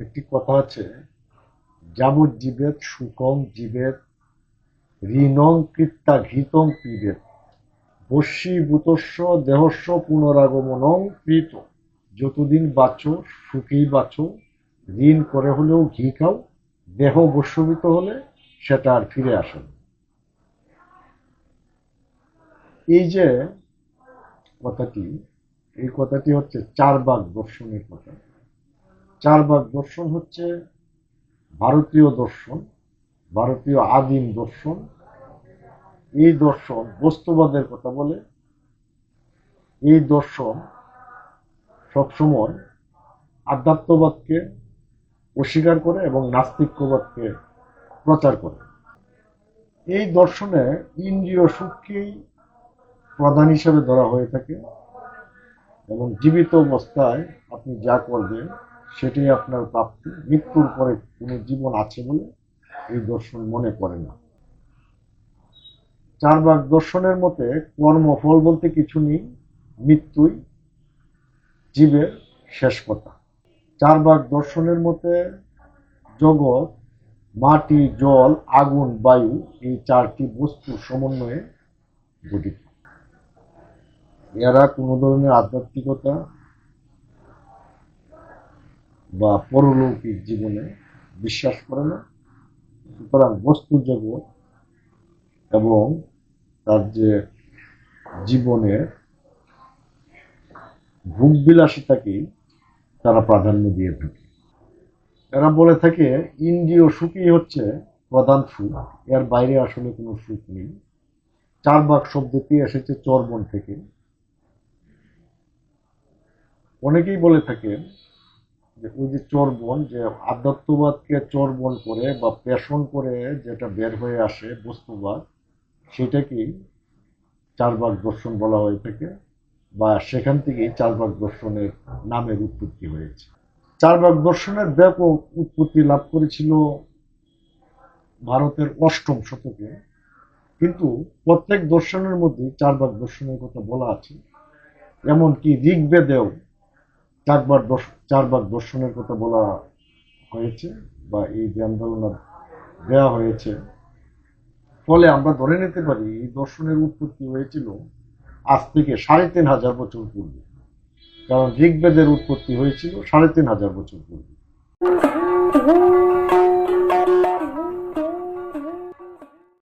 একটি কথা আছে, যাবজ্জীবেত সুখং জীবেত ঋণং কৃত্যা ঘৃতং পিবেত বশীভূতস্য দেহস্য পুনরাগমনং কৃত। যতদিন বাঁচো সুখেই বাঁচো, ঋণ করে হলেও ঘি খাও, দেহ বশীভূত হলে সেটা আর ফিরে আসে না। এই যে কথাটি, এই কথাটি হচ্ছে চারবাক দর্শনের কথা। চারবাক দর্শন হচ্ছে ভারতীয় দর্শন, ভারতীয় আদিম দর্শন। এই দর্শন বস্তুবাদের কথা বলে। এই দর্শন সবসময় আধ্যাত্মবাদকে অস্বীকার করে এবং নাস্তিক্যবাদকে প্রচার করে। এই দর্শনে ইন্দ্রিয় সুখকেই প্রধান হিসেবে ধরা হয়ে থাকে এবং জীবিত অবস্থায় আপনি যা করবেন সেটাই আপনার প্রাপ্তি। মৃত্যুর পরে কোনো জীবন আছে বলে এই দর্শন মনে করে না। চারবাক দর্শনের মতে কর্মফল বলতে কিছু নেই, মৃত্যুই জীবের শেষ কথা। চারবাক দর্শনের মতে জগৎ মাটি, জল, আগুন, বায়ু এই চারটি বস্তুর সমন্বয়ে গঠিত। এরা কোনো ধরনের আধ্যাত্মিকতা বা পরলৌকিক জীবনে বিশ্বাস করে না। সুতরাং বস্তু জগৎ এবং তার যে জীবনের ভোগবিলাসিতাকেই তারা প্রাধান্য দিয়ে থাকে। এরা বলে থাকে ইন্দ্রিয় সুখই হচ্ছে প্রধান সুখ, এর বাইরে আসলে কোনো সুখ নেই। চারবাক শব্দটি এসেছে চর্বণ থেকে। অনেকেই বলে থাকেন যে ওই যে চর্বণ, যে আধ্যাত্মবাদকে চর্বণ করে বা পেষণ করে যেটা বের হয়ে আসে বস্তুবাদ, সেটাকেই চারবাক দর্শন বলা হয়ে থাকে বা সেখান থেকেই চারবাক দর্শনের নামের উৎপত্তি হয়েছে। চারবাক দর্শনের ব্যাপক উৎপত্তি লাভ করেছিল ভারতের অষ্টম শতকে, কিন্তু প্রত্যেক দর্শনের মধ্যে চারবাক দর্শনের কথা বলা আছে। এমনকি ঋগ্বেদেও চারবাক দর্শনের কথা বলা হয়েছে বা এই জ্ঞান ধারণা দেওয়া হয়েছে। ফলে আমরা ধরে নিতে পারি এই দর্শনের উৎপত্তি হয়েছিল আজ থেকে ৩,৫০০ বছর পূর্বে, কারণ ঋগ্বেদের উৎপত্তি হয়েছিল ৩,৫০০ বছর পূর্বে।